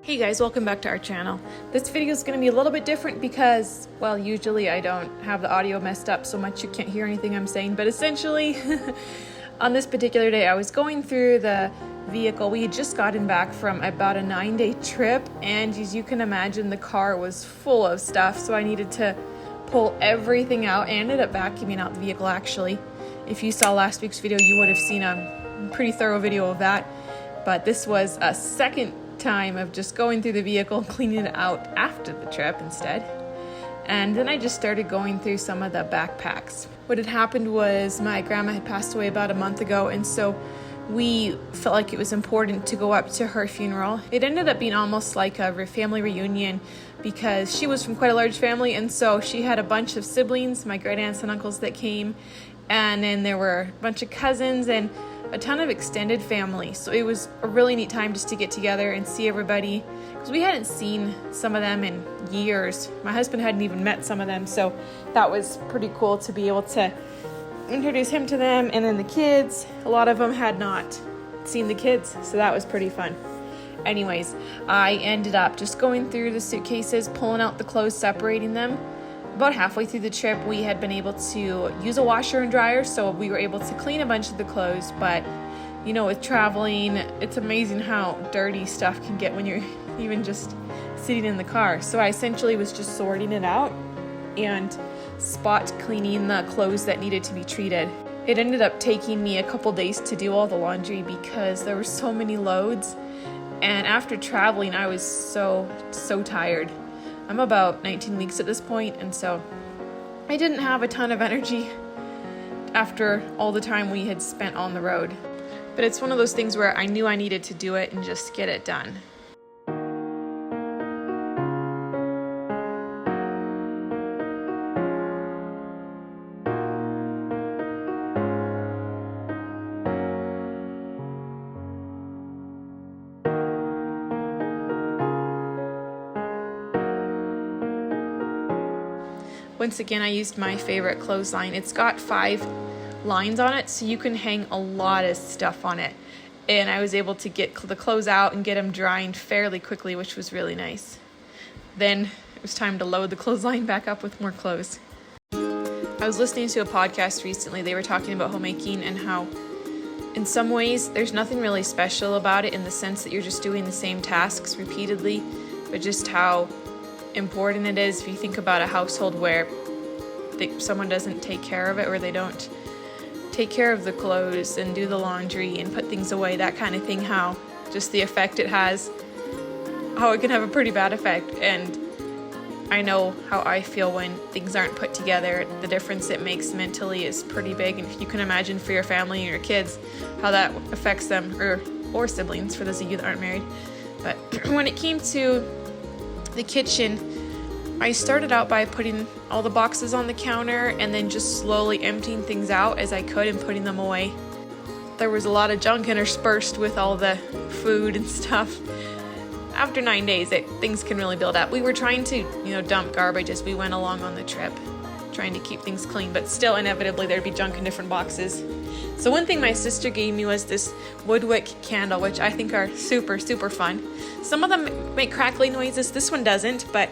Hey guys, welcome back to our channel. This video is going to be a little bit different because, well, usually I don't have the audio messed up so much you can't hear anything I'm saying, but essentially on this particular day I was going through the vehicle. We had just gotten back from about a 9-day trip, and as you can imagine, the car was full of stuff, so I needed to pull everything out. I ended up vacuuming out the vehicle actually. If you saw last week's video, you would have seen a pretty thorough video of that, but this was a second time of just going through the vehicle, cleaning it out after the trip instead. And then I just started going through some of the backpacks. What had happened was my grandma had passed away about a month ago, and so we felt like it was important to go up to her funeral. It ended up being almost like a family reunion because she was from quite a large family, and so she had a bunch of siblings, my great aunts and uncles that came, and then there were a bunch of cousins and a ton of extended family. So it was a really neat time just to get together and see everybody, because we hadn't seen some of them in years. My husband hadn't even met some of them, so that was pretty cool to be able to introduce him to them. And then the kids, a lot of them had not seen the kids, so that was pretty fun. Anyways, I ended up just going through the suitcases, pulling out the clothes, separating them. About halfway through the trip, we had been able to use a washer and dryer, so we were able to clean a bunch of the clothes. But you know, with traveling, it's amazing how dirty stuff can get when you're even just sitting in the car. So I essentially was just sorting it out and spot cleaning the clothes that needed to be treated. It ended up taking me a couple days to do all the laundry because there were so many loads, and after traveling I was so tired. I'm about 19 weeks at this point, and so I didn't have a ton of energy after all the time we had spent on the road. But it's one of those things where I knew I needed to do it and just get it done. Once again, I used my favorite clothesline. It's got 5 lines on it, so you can hang a lot of stuff on it. And I was able to get the clothes out and get them drying fairly quickly, which was really nice. Then it was time to load the clothesline back up with more clothes. I was listening to a podcast recently. They were talking about homemaking and how in some ways there's nothing really special about it in the sense that you're just doing the same tasks repeatedly, but just how important it is if you think about a household where someone doesn't take care of it, or they don't take care of the clothes and do the laundry and put things away, that kind of thing, how just the effect it has, how it can have a pretty bad effect. And I know how I feel when things aren't put together. The difference it makes mentally is pretty big, and if you can imagine for your family and your kids how that affects them, or siblings for those of you that aren't married. But when it came to the kitchen, I started out by putting all the boxes on the counter and then just slowly emptying things out as I could and putting them away. There was a lot of junk interspersed with all the food and stuff. After 9 days, things can really build up. We were trying to, dump garbage as we went along on the trip, trying to keep things clean, but still inevitably there'd be junk in different boxes. So one thing my sister gave me was this woodwick candle, which I think are super fun. Some of them make crackly noises. This one doesn't, but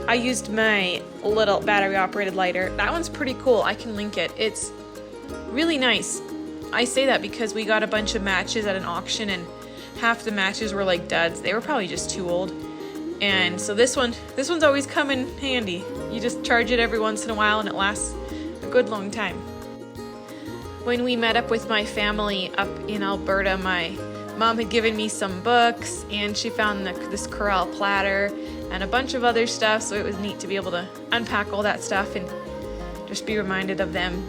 I used my little battery operated lighter. That one's pretty cool. I can link it. It's really nice. I say that because we got a bunch of matches at an auction, and half the matches were like duds. They were probably just too old. And so this one's always come in handy. You just charge it every once in a while and it lasts a good long time. When we met up with my family up in Alberta, my mom had given me some books, and she found this corral platter and a bunch of other stuff, so it was neat to be able to unpack all that stuff and just be reminded of them.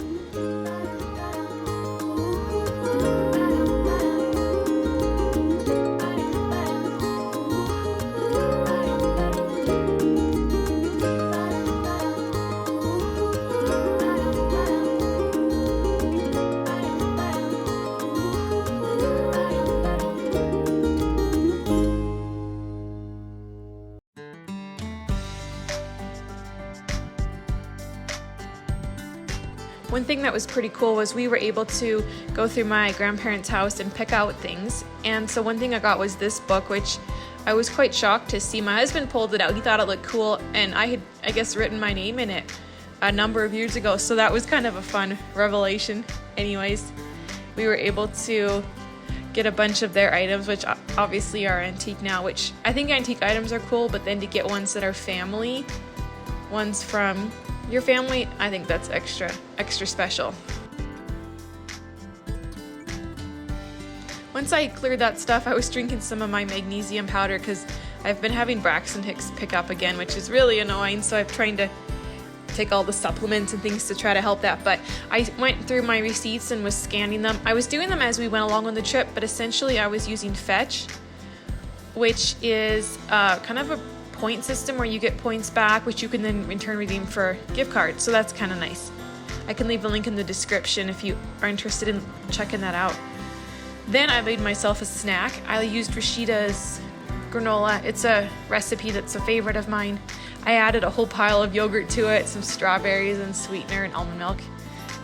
One thing that was pretty cool was we were able to go through my grandparents' house and pick out things. And so one thing I got was this book, which I was quite shocked to see my husband pulled it out. He thought it looked cool, and I had, I guess, written my name in it a number of years ago, so that was kind of a fun revelation. Anyways, we were able to get a bunch of their items, which obviously are antique now, which I think antique items are cool, but then to get ones that are family, ones from your family, I think that's extra special. Once I cleared that stuff, I was drinking some of my magnesium powder because I've been having Braxton Hicks pick up again, which is really annoying, so I'm trying to take all the supplements and things to try to help that. But I went through my receipts and was scanning them. I was doing them as we went along on the trip, but essentially I was using Fetch, which is kind of a point system where you get points back, which you can then in turn redeem for gift cards. So that's kind of nice. I can leave a link in the description if you are interested in checking that out. Then I made myself a snack. I used Rashida's granola. It's a recipe that's a favorite of mine. I added a whole pile of yogurt to it, some strawberries and sweetener and almond milk,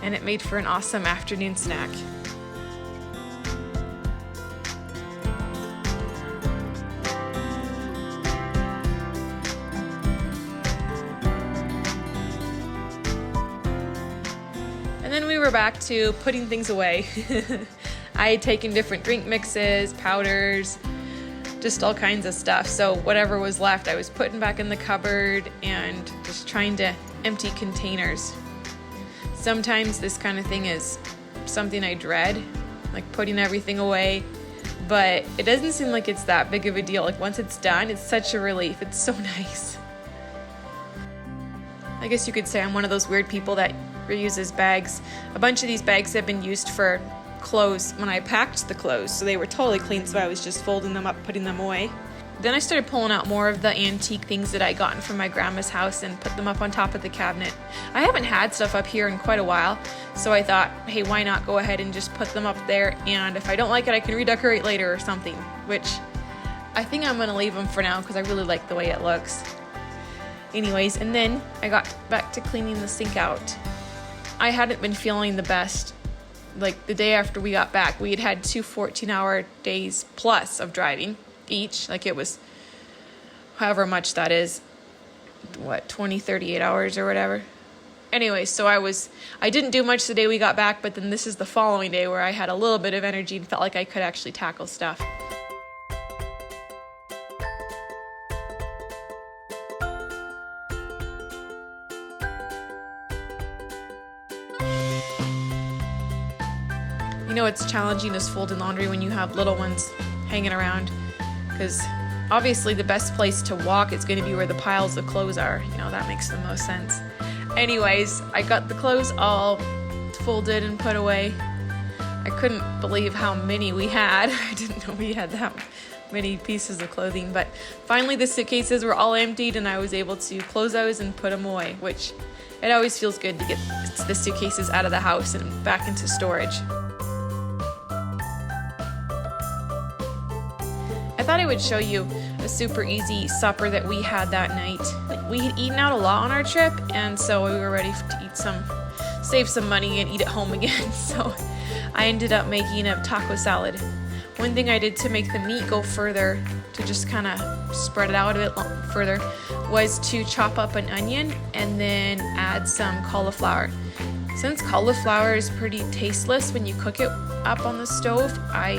and it made for an awesome afternoon snack. And then we were back to putting things away. I had taken different drink mixes, powders, just all kinds of stuff. So whatever was left, I was putting back in the cupboard and just trying to empty containers. Sometimes this kind of thing is something I dread, like putting everything away, but it doesn't seem like it's that big of a deal. Like once it's done, it's such a relief. It's so nice. I guess you could say I'm one of those weird people that reuses bags. A bunch of these bags have been used for clothes when I packed the clothes, so they were totally clean, so I was just folding them up, putting them away. Then I started pulling out more of the antique things that I gotten from my grandma's house and put them up on top of the cabinet. I haven't had stuff up here in quite a while, so I thought, hey, why not go ahead and just put them up there, and if I don't like it, I can redecorate later or something, which I think I'm gonna leave them for now because I really like the way it looks. Anyways, and then I got back to cleaning the sink out. I hadn't been feeling the best. Like the day after we got back, we had had 2 14-hour days plus of driving each. Like it was however much that is, 20, 38 hours or whatever. Anyway, so I didn't do much the day we got back, but then this is the following day where I had a little bit of energy and felt like I could actually tackle stuff. You know, it's challenging is folding laundry when you have little ones hanging around, because obviously the best place to walk is going to be where the piles of clothes are. You know, that makes the most sense. Anyways, I got the clothes all folded and put away. I couldn't believe how many we had. I didn't know we had that many pieces of clothing, but finally the suitcases were all emptied and I was able to close those and put them away, which it always feels good to get the suitcases out of the house and back into storage. I thought I would show you a super easy supper that we had that night. We had eaten out a lot on our trip, and so we were ready to save some money and eat at home again. So I ended up making a taco salad. One thing I did to make the meat go further, to just kind of spread it out a bit further, was to chop up an onion and then add some cauliflower. Since cauliflower is pretty tasteless when you cook it up on the stove, I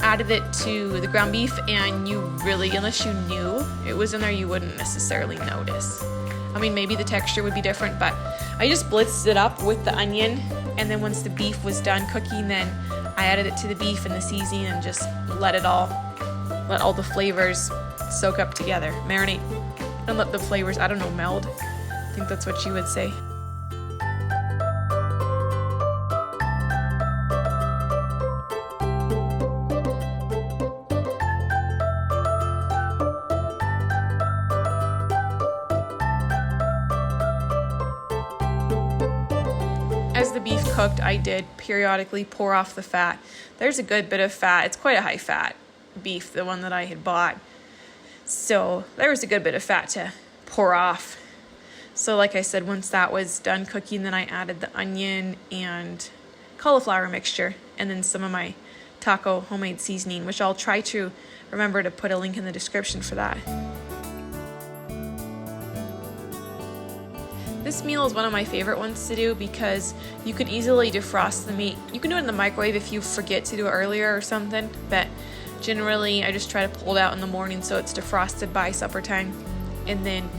added it to the ground beef, and you really, unless you knew it was in there, you wouldn't necessarily notice. I mean, maybe the texture would be different, but I just blitzed it up with the onion, and then once the beef was done cooking, then I added it to the beef and the seasoning and just let all the flavors soak up together, marinate, and let the flavors, I don't know, meld. I think that's what you would say. As the beef cooked, I did periodically pour off the fat. There's a good bit of fat. It's quite a high fat beef, the one that I had bought. So there was a good bit of fat to pour off. So like I said, once that was done cooking, then I added the onion and cauliflower mixture and then some of my taco homemade seasoning, which I'll try to remember to put a link in the description for that. This meal is one of my favorite ones to do because you can easily defrost the meat. You can do it in the microwave if you forget to do it earlier or something, but generally I just try to pull it out in the morning so it's defrosted by supper time. And then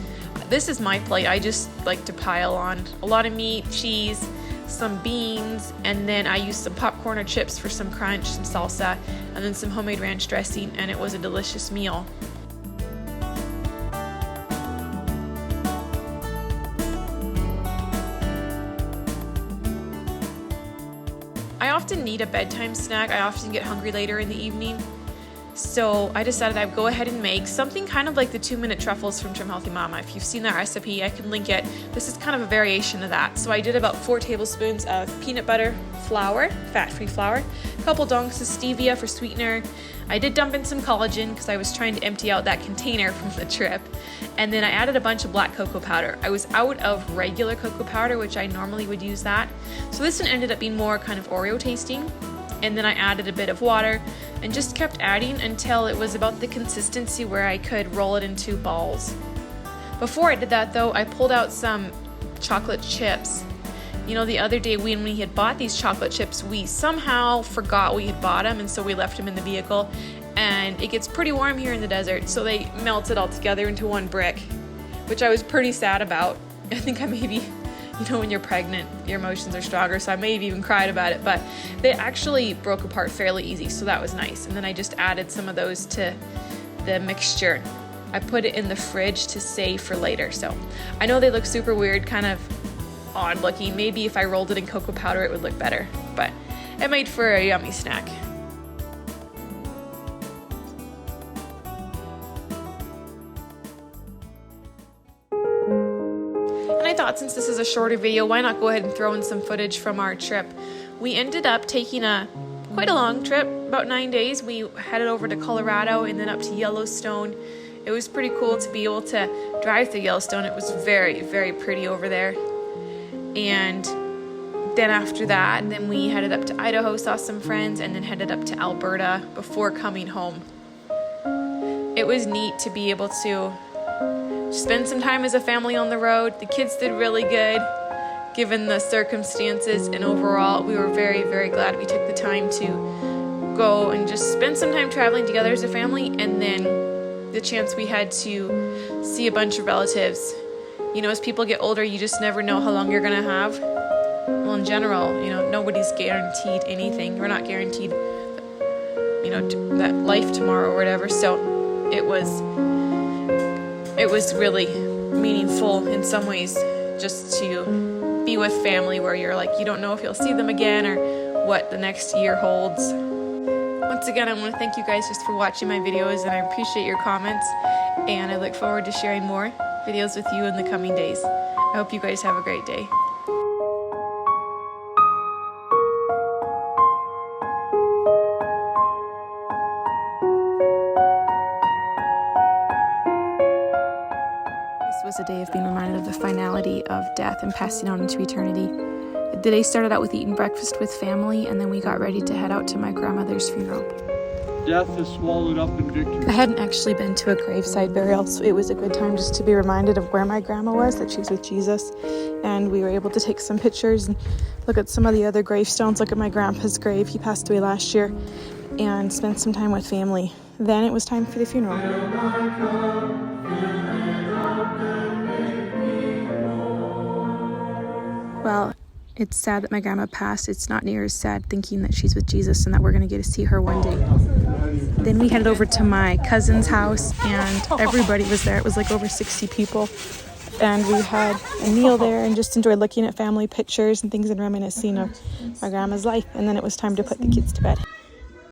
this is my plate. I just like to pile on a lot of meat, cheese, some beans, and then I used some popcorn or chips for some crunch, some salsa, and then some homemade ranch dressing, and it was a delicious meal. I often need a bedtime snack. I often get hungry later in the evening. So I decided I'd go ahead and make something kind of like the 2-minute truffles from Trim Healthy Mama. If you've seen that recipe, I can link it. This is kind of a variation of that. So I did about 4 tablespoons of peanut butter flour, fat-free flour, a couple donks of stevia for sweetener. I did dump in some collagen because I was trying to empty out that container from the trip. And then I added a bunch of black cocoa powder. I was out of regular cocoa powder, which I normally would use that. So this one ended up being more kind of Oreo tasting. And then I added a bit of water and just kept adding until it was about the consistency where I could roll it into balls. Before I did that though, I pulled out some chocolate chips. You know, the other day when we had bought these chocolate chips, we somehow forgot we had bought them, and so we left them in the vehicle. And it gets pretty warm here in the desert, so they melted all together into one brick, which I was pretty sad about. I think I maybe, you know, when you're pregnant, your emotions are stronger, so I may have even cried about it, but they actually broke apart fairly easy, so that was nice. And then I just added some of those to the mixture. I put it in the fridge to save for later, so I know they look super weird, kind of odd looking. Maybe if I rolled it in cocoa powder it would look better, but it made for a yummy snack. And I thought, since this is a shorter video, why not go ahead and throw in some footage from our trip. We ended up taking quite a long trip, about 9 days. We headed over to Colorado and then up to Yellowstone. It was pretty cool to be able to drive through Yellowstone. It was very, very pretty over there. And then after that, then we headed up to Idaho, saw some friends, and then headed up to Alberta before coming home. It was neat to be able to spend some time as a family on the road. The kids did really good given the circumstances, and overall we were very, very glad we took the time to go and just spend some time traveling together as a family, and then the chance we had to see a bunch of relatives. You know, as people get older, you just never know how long you're gonna have. Well, in general, you know, nobody's guaranteed anything. We're not guaranteed, you know, that life tomorrow or whatever. So it was really meaningful in some ways just to be with family where you're like, you don't know if you'll see them again or what the next year holds. Once again, I want to thank you guys just for watching my videos, and I appreciate your comments, and I look forward to sharing more videos with you in the coming days. I hope you guys have a great day. This was a day of being reminded of the finality of death and passing on into eternity. The day started out with eating breakfast with family, and then we got ready to head out to my grandmother's funeral. Death is swallowed up in victory. I hadn't actually been to a graveside burial, so it was a good time just to be reminded of where my grandma was, that she's with Jesus. And we were able to take some pictures and look at some of the other gravestones, look at my grandpa's grave. He passed away last year, and spend some time with family. Then it was time for the funeral. Well, it's sad that my grandma passed. It's not near as sad thinking that she's with Jesus and that we're going to get to see her one day. Then we headed over to my cousin's house, and everybody was there. It was like over 60 people. And we had a meal there and just enjoyed looking at family pictures and things and reminiscing of my grandma's life. And then it was time to put the kids to bed.